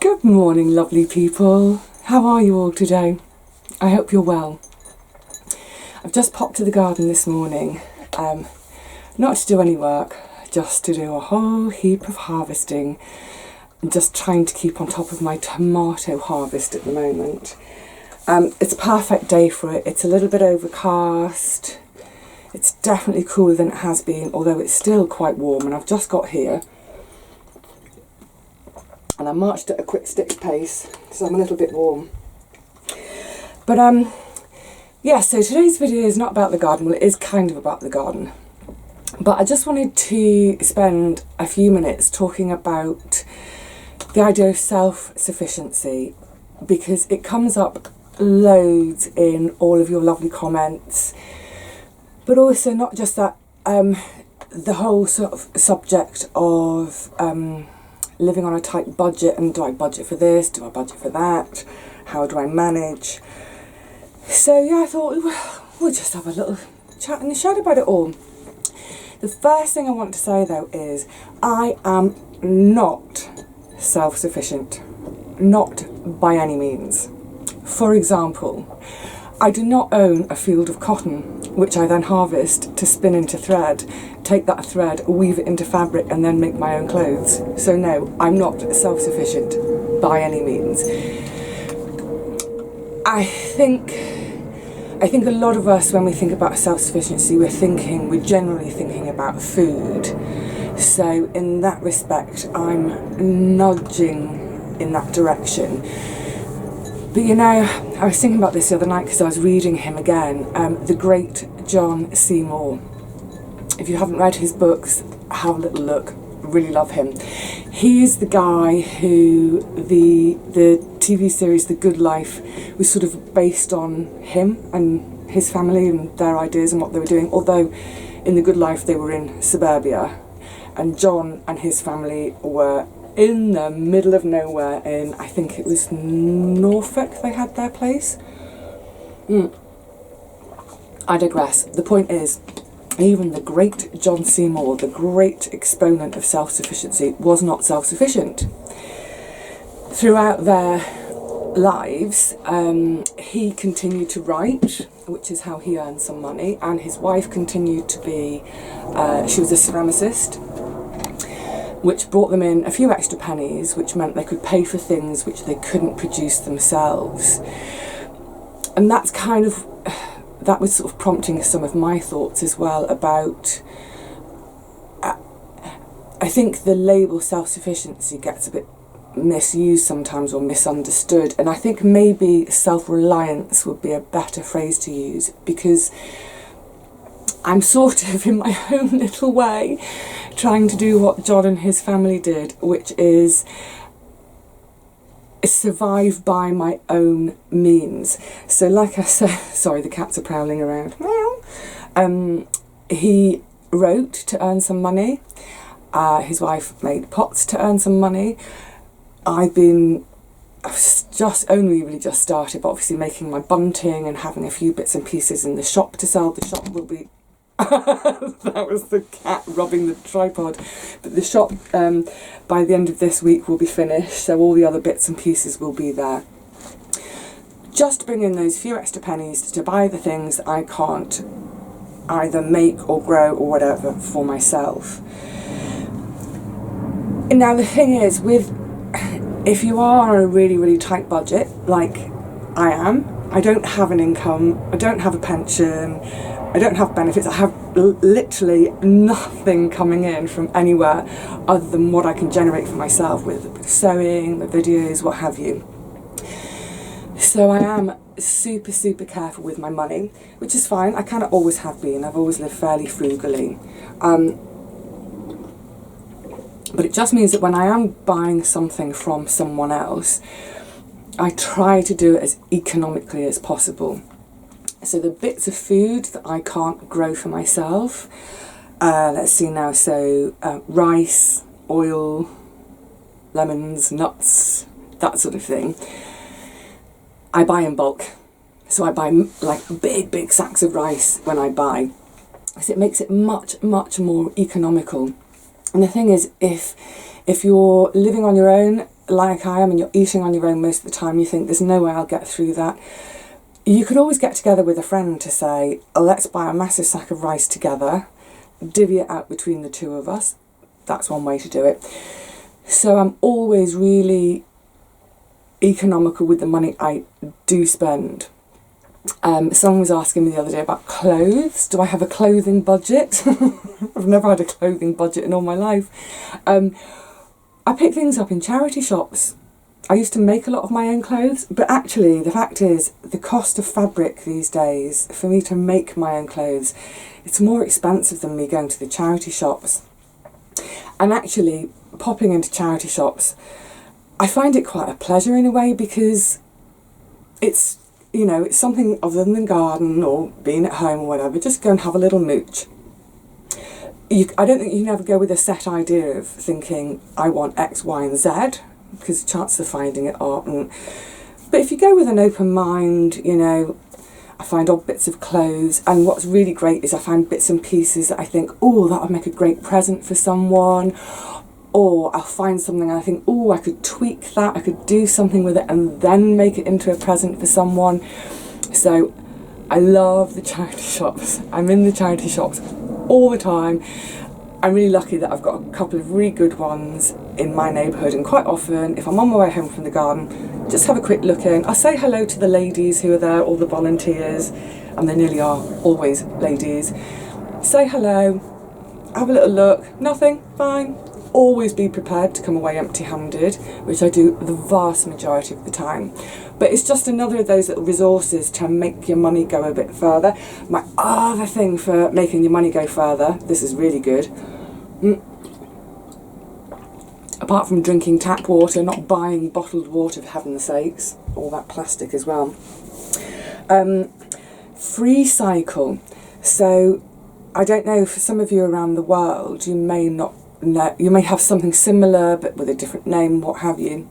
Good morning, lovely people. How are you all today? I hope you're well. I've just popped to the garden this morning, not to do any work, just to do a whole heap of harvesting. I'm just trying to keep on top of my tomato harvest at the moment. It's a perfect day for it. It's a little bit overcast. It's definitely cooler than it has been, although it's still quite warm, and I've just got here. And I marched at a quick stitch pace, so I'm a little bit warm. But yeah, so today's video is not about the garden. Well, it is kind of about the garden. But I just wanted to spend a few minutes talking about the idea of self-sufficiency, because it comes up loads in all of your lovely comments. But also not just that, the whole sort of subject of living on a tight budget, and do I budget for this, do I budget for that, how do I manage? So yeah, I thought we'll just have a little chat in the shed about it all. The first thing I want to say though is I am not self-sufficient, not by any means. For example, I do not own a field of cotton, which I then harvest to spin into thread, take that thread, weave it into fabric, and then make my own clothes. So no, I'm not self-sufficient by any means. I think a lot of us, when we think about self-sufficiency, we're generally thinking about food. So in that respect, I'm nudging in that direction. But you know, I was thinking about this the other night because I was reading him again, the great John Seymour. If you haven't read his books, have a little look. Really love him. He is the guy who the TV series The Good Life was sort of based on him and his family and their ideas and what they were doing. Although in The Good Life they were in suburbia, and John and his family were in the middle of nowhere in, I think it was Norfolk they had their place. I digress. The point is, even the great John Seymour, the great exponent of self-sufficiency, was not self-sufficient. Throughout their lives, he continued to write, which is how he earned some money, and his wife continued to be, she was a ceramicist, which brought them in a few extra pennies, which meant they could pay for things which they couldn't produce themselves. And that's kind of, that was sort of prompting some of my thoughts as well about, I think the label self-sufficiency gets a bit misused sometimes or misunderstood, and I think maybe self-reliance would be a better phrase to use, because I'm sort of, in my own little way, trying to do what John and his family did, which is survive by my own means. So like I said, sorry, the cats are prowling around. He wrote to earn some money. His wife made pots to earn some money. I've just only really just started, but obviously making my bunting and having a few bits and pieces in the shop to sell. The shop will be that was the cat rubbing the tripod. But the shop, by the end of this week, will be finished, so all the other bits and pieces will be there. Just bring in those few extra pennies to buy the things I can't either make or grow or whatever for myself. Now the thing is, if you are on a really, really tight budget, like I am, I don't have an income, I don't have a pension, I don't have benefits, I have literally nothing coming in from anywhere other than what I can generate for myself with sewing, the videos, what have you. So I am super, super careful with my money, which is fine. I kind of always have been. I've always lived fairly frugally. But it just means that when I am buying something from someone else, I try to do it as economically as possible. So the bits of food that I can't grow for myself, let's see now, so rice, oil, lemons, nuts, that sort of thing, I buy in bulk. So I buy like big sacks of rice when I buy. So it makes it much more economical. And the thing is, if you're living on your own like I am and you're eating on your own most of the time, you think there's no way I'll get through that, you could always get together with a friend to say, let's buy a massive sack of rice together, divvy it out between the two of us. That's one way to do it. So I'm always really economical with the money I do spend. Someone was asking me the other day about clothes. Do I have a clothing budget? I've never had a clothing budget in all my life. I pick things up in charity shops. I used to make a lot of my own clothes, but actually the fact is the cost of fabric these days for me to make my own clothes, it's more expensive than me going to the charity shops. And actually popping into charity shops, I find it quite a pleasure in a way, because it's, you know, it's something other than the garden or being at home or whatever. Just go and have a little mooch. I don't think you can ever go with a set idea of thinking, I want X, Y and Z, because the chances of finding it aren't. But if you go with an open mind, you know, I find odd bits of clothes, and what's really great is I find bits and pieces that I think, oh, that would make a great present for someone. Or I'll find something and I think, oh, I could tweak that, I could do something with it and then make it into a present for someone. So I love the charity shops. I'm in the charity shops all the time. I'm really lucky that I've got a couple of really good ones in my neighbourhood, and quite often if I'm on my way home from the garden, just have a quick look in. I'll say hello to the ladies who are there, all the volunteers, and they nearly are always ladies. Say hello, have a little look, nothing, fine. Always be prepared to come away empty-handed, which I do the vast majority of the time. But it's just another of those little resources to make your money go a bit further. My other thing for making your money go further, this is really good, apart from drinking tap water, not buying bottled water for heaven's sakes, all that plastic as well. Freecycle. So I don't know, for some of you around the world, you may not know, you may have something similar but with a different name, what have you.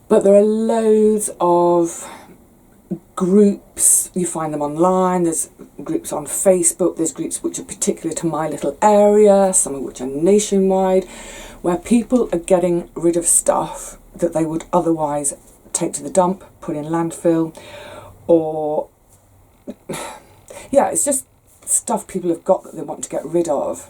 But there are loads of groups, you find them online, there's groups on Facebook, there's groups which are particular to my little area, some of which are nationwide, where people are getting rid of stuff that they would otherwise take to the dump, put in landfill, or yeah, it's just stuff people have got that they want to get rid of.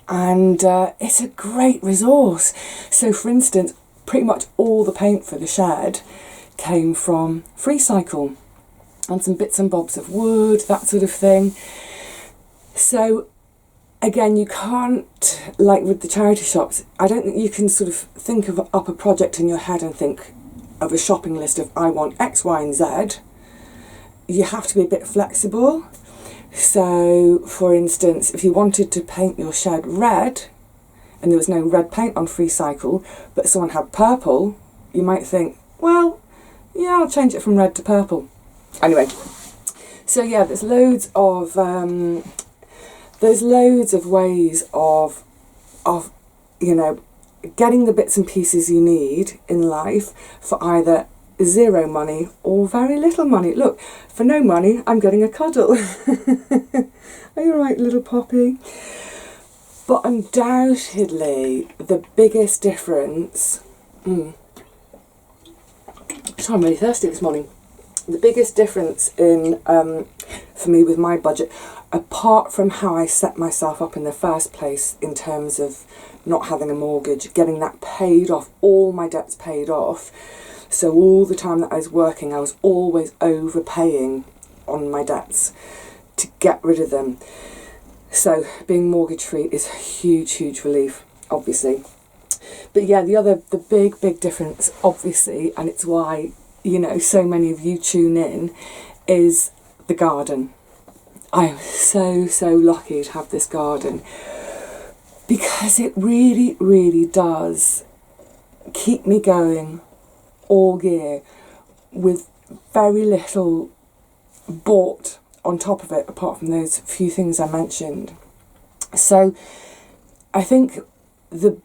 And it's a great resource. So for instance, pretty much all the paint for the shed came from Freecycle, and some bits and bobs of wood, that sort of thing. So again, you can't, like with the charity shops, I don't think you can sort of think of up a project in your head and think of a shopping list of I want X, Y and Z. You have to be a bit flexible. So, for instance, if you wanted to paint your shed red, and there was no red paint on Freecycle, but someone had purple, you might think, well, yeah, I'll change it from red to purple. Anyway, so yeah, there's loads of ways of you know, getting the bits and pieces you need in life for either zero money or very little money. Look, for no money, I'm getting a cuddle. Are you alright, little Poppy? But undoubtedly, the biggest difference... I'm really thirsty this morning. The biggest difference in for me with my budget, apart from how I set myself up in the first place in terms of not having a mortgage, getting that paid off, all my debts paid off. So all the time that I was working, I was always overpaying on my debts to get rid of them. So being mortgage free is a huge, huge relief, obviously. But yeah, the big difference, obviously, and it's why, you know, so many of you tune in, is the garden. I am so lucky to have this garden, because it really, really does keep me going all year with very little bought on top of it, apart from those few things I mentioned. So I think the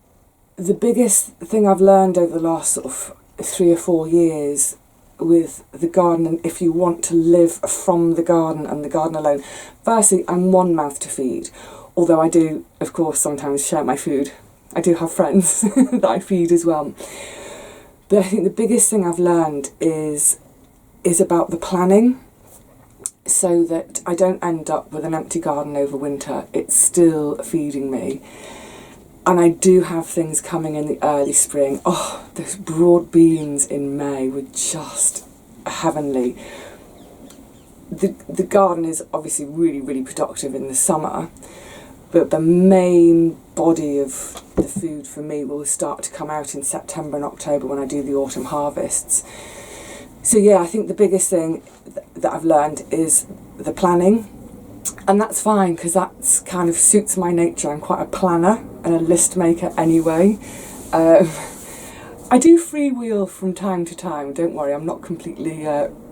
biggest thing I've learned over the last sort of 3 or 4 years with the garden, and if you want to live from the garden and the garden alone, firstly, I'm one mouth to feed, although I do of course sometimes share my food I do have friends that I feed as well. But I think the biggest thing I've learned is about the planning, so that I don't end up with an empty garden over winter. It's still feeding me. And I do have things coming in the early spring. Oh, those broad beans in May were just heavenly. The garden is obviously really, really productive in the summer, but the main body of the food for me will start to come out in September and October when I do the autumn harvests. So yeah, I think the biggest thing that I've learned is the planning, and that's fine because that's kind of suits my nature. I'm quite a planner and a list maker anyway. I do freewheel from time to time, don't worry, I'm not completely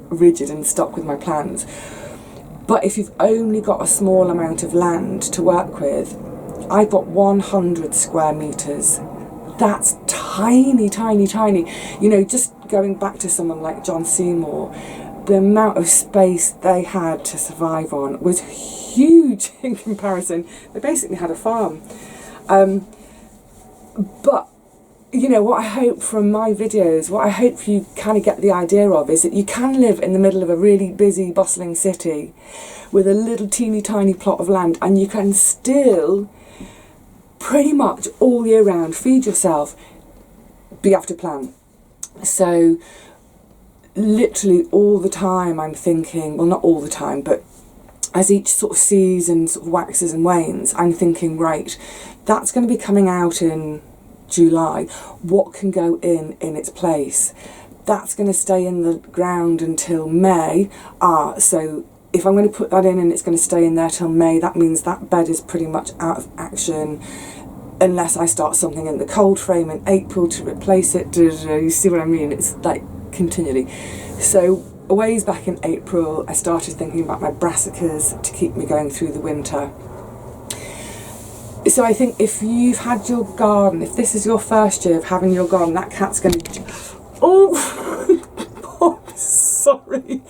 rigid and stuck with my plans. But if you've only got a small amount of land to work with, I've got 100 square metres. That's tiny, tiny, tiny. You know, just going back to someone like John Seymour, the amount of space they had to survive on was huge in comparison. They basically had a farm. But, you know, what I hope from my videos, what I hope you kind of get the idea of is that you can live in the middle of a really busy, bustling city with a little teeny tiny plot of land, and you can still pretty much all year round feed yourself, but you have to plan. So literally all the time I'm thinking, well, not all the time, but as each sort of season sort of waxes and wanes, I'm thinking, right, that's going to be coming out in July. What can go in its place? That's going to stay in the ground until May. So if I'm going to put that in and it's going to stay in there till May, that means that bed is pretty much out of action unless I start something in the cold frame in April to replace it. You see what I mean? It's like continually. So a ways back in April, I started thinking about my brassicas to keep me going through the winter. So I think if you've had your garden, if this is your first year of having your garden, that cat's going to... Oh, sorry.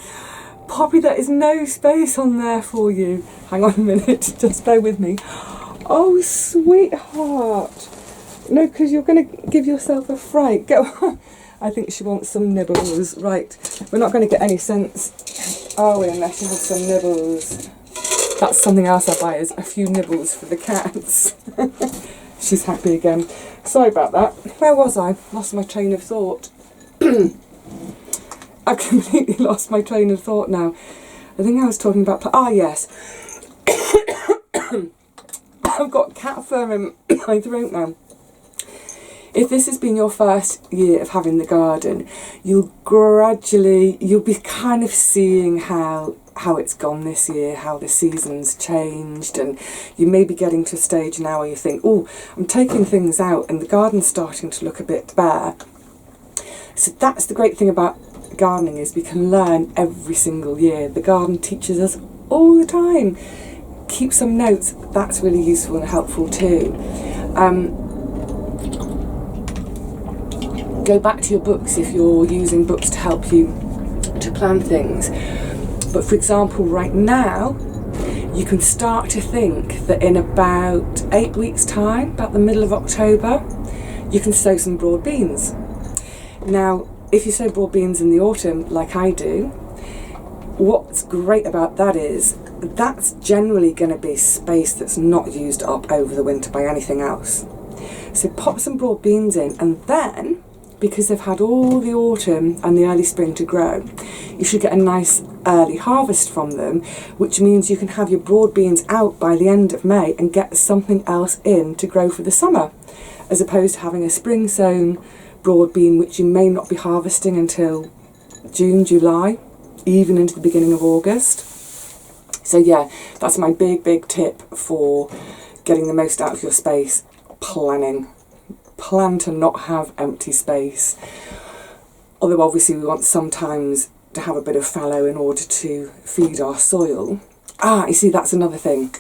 Poppy, there is no space on there for you. Hang on a minute, just bear with me. Oh, sweetheart. No, because you're going to give yourself a fright. Go on. I think she wants some nibbles. Right, we're not going to get any sense, are we, unless you have some nibbles. That's something else I buy, is a few nibbles for the cats. She's happy again. Sorry about that. Where was I? Lost my train of thought. I've completely lost my train of thought now. I think I was talking about... yes. I've got cat fur in my throat now. If this has been your first year of having the garden, you'll be kind of seeing how it's gone this year, how the season's changed, and you may be getting to a stage now where you think, oh, I'm taking things out and the garden's starting to look a bit bare. So that's the great thing about gardening, is we can learn every single year. The garden teaches us all the time. Keep some notes, that's really useful and helpful too. Go back to your books if you're using books to help you to plan things. But for example, right now, you can start to think that in about 8 weeks' time, about the middle of October, you can sow some broad beans. Now, if you sow broad beans in the autumn, like I do, what's great about that is that's generally going to be space that's not used up over the winter by anything else. So pop some broad beans in, and then, because they've had all the autumn and the early spring to grow, you should get a nice early harvest from them, which means you can have your broad beans out by the end of May and get something else in to grow for the summer, as opposed to having a spring sown broad bean which you may not be harvesting until June, July, even into the beginning of August. So yeah, that's my big tip for getting the most out of your space. Planning. Plan to not have empty space. Although obviously we want sometimes to have a bit of fallow in order to feed our soil. You see, that's another thing.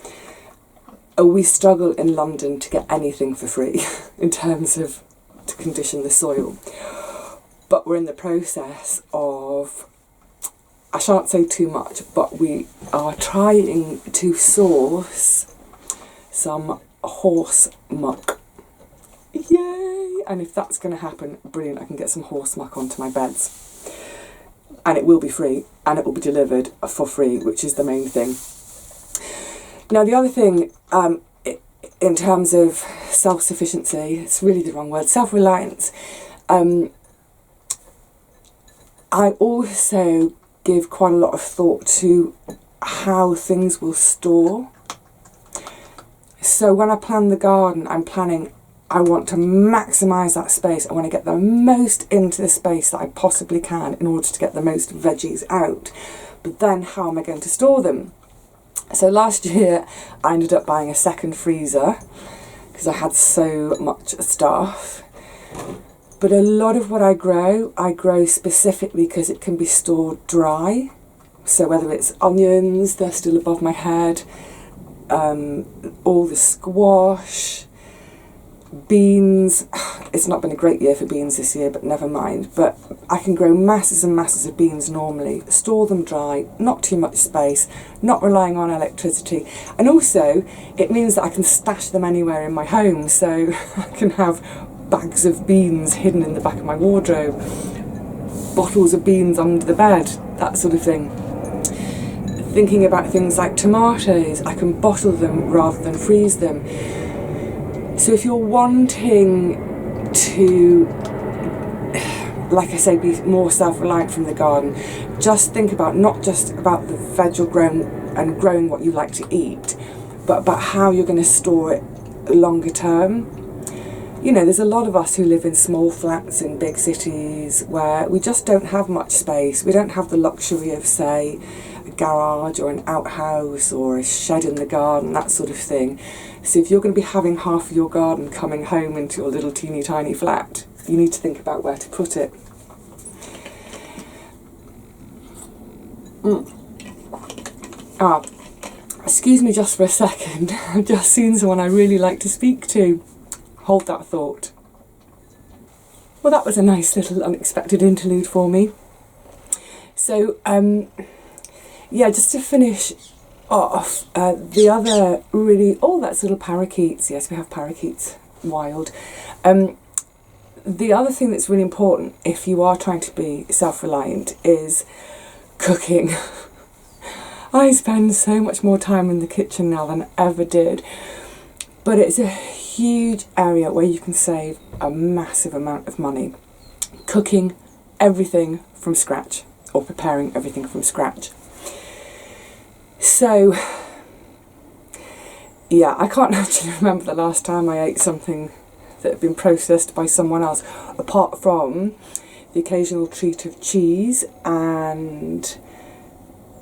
We struggle in London to get anything for free in terms of to condition the soil. But we're in the process of, I shan't say too much, but we are trying to source some horse muck. yay! And if that's going to happen, brilliant, I can get some horse muck onto my beds. And it will be free, and it will be delivered for free, which is the main thing. Now, the other thing, in terms of self-sufficiency, it's really the wrong word, self-reliance, I also give quite a lot of thought to how things will store. So when I plan the garden, I want to maximise that space. I want to get the most into the space that I possibly can in order to get the most veggies out. But then how am I going to store them? So last year I ended up buying a second freezer because I had so much stuff. But a lot of what I grow specifically because it can be stored dry. So whether it's onions, they're still above my head, all the squash, beans. It's not been a great year for beans this year, but never mind. But I can grow masses and masses of beans normally, store them dry, not too much space, not relying on electricity. And also, it means that I can stash them anywhere in my home. So I can have bags of beans hidden in the back of my wardrobe, bottles of beans under the bed, that sort of thing. Thinking about things like tomatoes, I can bottle them rather than freeze them. So if you're wanting to, like I say, be more self-reliant from the garden, just think about not just about the veg you're growing what you like to eat, but about how you're going to store it longer term. You know, there's a lot of us who live in small flats in big cities where we just don't have much space. We don't have the luxury of, say, a garage or an outhouse or a shed in the garden, that sort of thing. So if you're going to be having half of your garden coming home into your little teeny tiny flat, you need to think about where to put it. Excuse me just for a second. I've just seen someone I really like to speak to. Hold that thought. Well, that was a nice little unexpected interlude for me. So, yeah, just to finish off, the other really, oh, that's little parakeets. Yes, we have parakeets, wild. The other thing that's really important if you are trying to be self-reliant is cooking. I spend so much more time in the kitchen now than I ever did, but it's a huge area where you can save a massive amount of money. Cooking everything from scratch, or preparing everything from scratch. So, yeah, I can't actually remember the last time I ate something that had been processed by someone else, apart from the occasional treat of cheese and,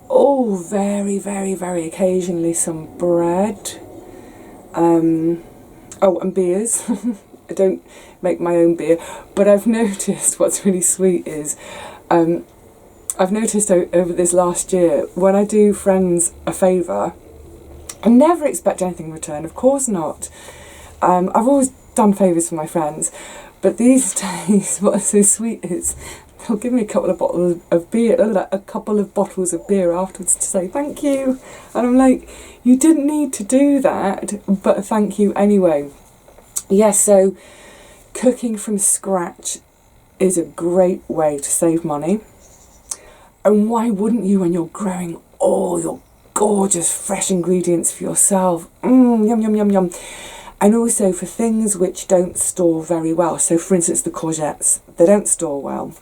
oh, very, very, very occasionally some bread. Oh, and beers. I don't make my own beer, but I've noticed what's really sweet is I've noticed over this last year, when I do friends a favour, I never expect anything in return, of course not. I've always done favours for my friends, but these days what's so sweet is they'll give me a couple of bottles of beer, a couple of bottles of beer afterwards to say thank you. And I'm like, you didn't need to do that, but thank you anyway. Yes, so cooking from scratch is a great way to save money. And why wouldn't you when you're growing all your gorgeous fresh ingredients for yourself? Yum, yum, yum, yum. And also for things which don't store very well. So for instance, the courgettes, they don't store well.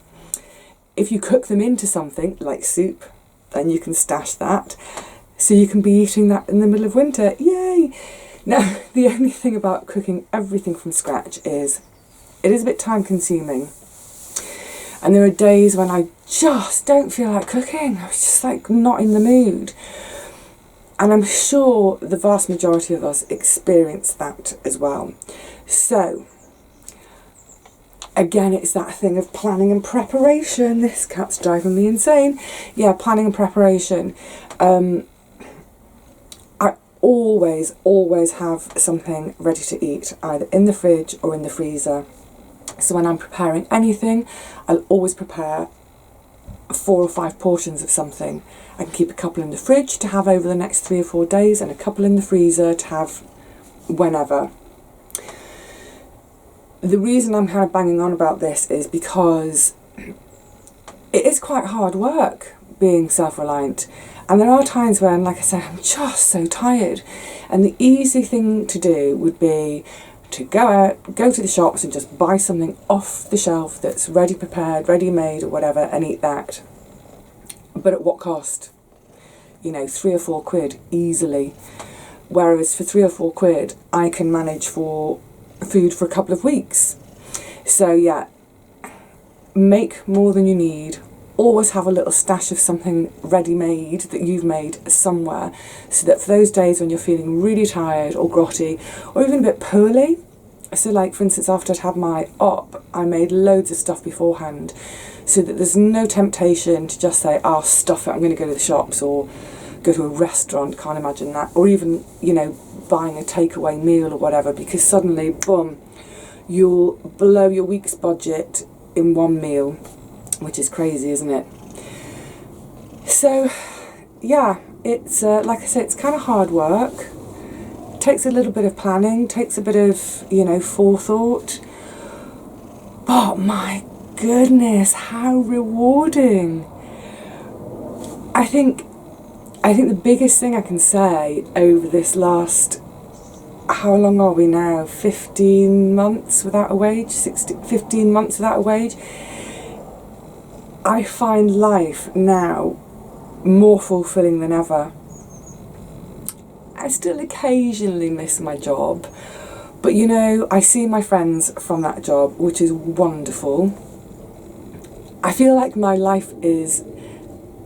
If you cook them into something like soup, then you can stash that. So you can be eating that in the middle of winter. Yay! Now, the only thing about cooking everything from scratch is it is a bit time consuming. And there are days when I just don't feel like cooking. I was just like not in the mood. And I'm sure the vast majority of us experience that as well. So, again, it's that thing of planning and preparation. This cat's driving me insane. Yeah, planning and preparation. I always have something ready to eat, either in the fridge or in the freezer. So when I'm preparing anything, I'll always prepare 4 or 5 portions of something. I can keep a couple in the fridge to have over the next 3 or 4 days and a couple in the freezer to have whenever. the reason I'm kind of banging on about this is because it is quite hard work being self-reliant. And there are times when, like I said, I'm just so tired. And the easy thing to do would be to go out, go to the shops and just buy something off the shelf that's ready prepared, ready made or whatever, and eat that. But at what cost? You know, 3 or 4 quid easily. Whereas for 3 or 4 quid, I can manage for food for a couple of weeks. So yeah, make more than you need. Always have a little stash of something ready-made that you've made somewhere, so that for those days when you're feeling really tired or grotty or even a bit poorly, so like for instance after I'd had my op, I made loads of stuff beforehand so that there's no temptation to just say, oh stuff it, I'm going to go to the shops or go to a restaurant, can't imagine that, or even, you know, buying a takeaway meal or whatever, because suddenly, boom, you'll blow your week's budget in one meal, which is crazy, isn't it? So yeah, it's like I said, it's kind of hard work. Takes a little bit of planning, takes a bit of, you know, forethought, but my goodness, how rewarding. I think the biggest thing I can say over this last, how long are we now, 15 months without a wage, 15 months without a wage, I find life now more fulfilling than ever. I still occasionally miss my job, but you know, I see my friends from that job, which is wonderful. I feel like my life is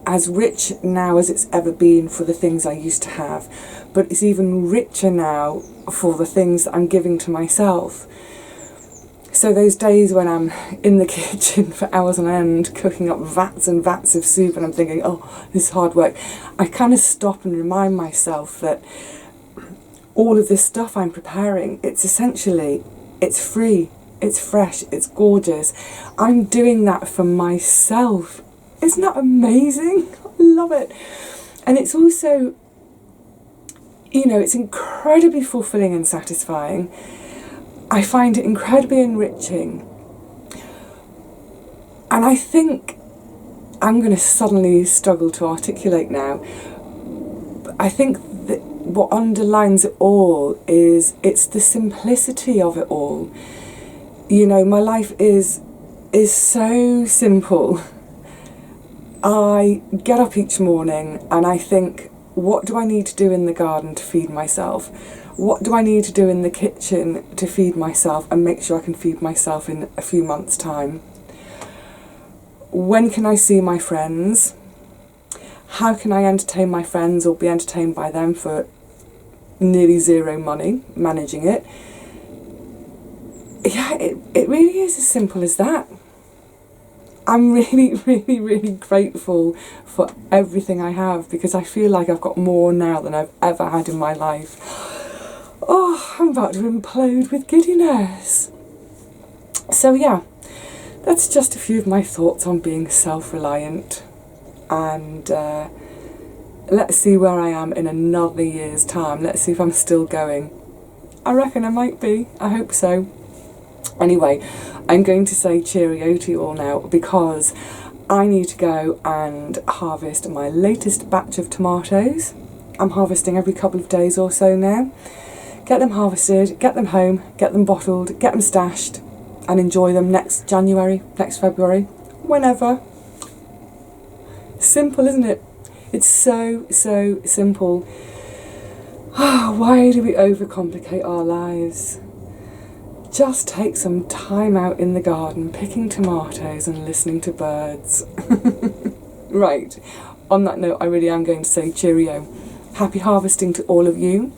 as rich now as it's ever been for the things I used to have, but it's even richer now for the things that I'm giving to myself. So those days when I'm in the kitchen for hours on end cooking up vats and vats of soup and I'm thinking, oh, this is hard work, I kind of stop and remind myself that all of this stuff I'm preparing, it's essentially, it's free, it's fresh, it's gorgeous. I'm doing that for myself. Isn't that amazing? I love it. And it's also, you know, it's incredibly fulfilling and satisfying. I find it incredibly enriching. And I think I'm going to suddenly struggle to articulate now. I think that what underlines it all is it's the simplicity of it all. You know, my life is so simple. I get up each morning and I think, what do I need to do in the garden to feed myself? What do I need to do in the kitchen to feed myself and make sure I can feed myself in a few months' time? When can I see my friends? How can I entertain my friends or be entertained by them for nearly zero money, managing it? Yeah, it really is as simple as that. I'm really, really, really grateful for everything I have, because I feel like I've got more now than I've ever had in my life. Oh, I'm about to implode with giddiness. So yeah, that's just a few of my thoughts on being self-reliant. And let's see where I am in another year's time. Let's see if I'm still going. I reckon I might be. I hope so. Anyway, I'm going to say cheerio to you all now, because I need to go and harvest my latest batch of tomatoes. I'm harvesting every couple of days or so now. Get them harvested, get them home, get them bottled, get them stashed, and enjoy them next January, next February, whenever. Simple, isn't it? It's so, so simple. Why do we overcomplicate our lives? Just take some time out in the garden, picking tomatoes and listening to birds. Right, on that note, I really am going to say cheerio. Happy harvesting to all of you.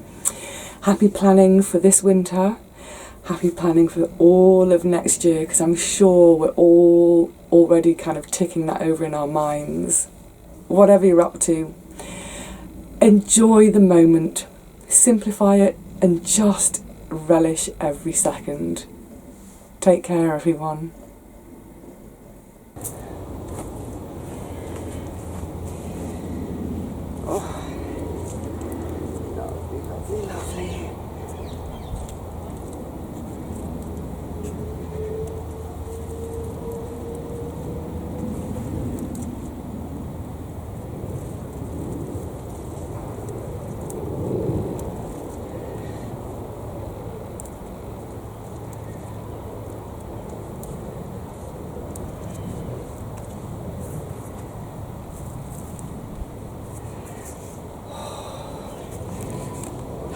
Happy planning for this winter. Happy planning for all of next year, because I'm sure we're all already kind of ticking that over in our minds. Whatever you're up to, enjoy the moment, simplify it, and just relish every second. Take care, everyone. Oh, lovely, lovely, lovely.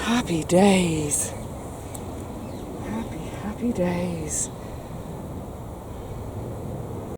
Happy days. Happy, happy days.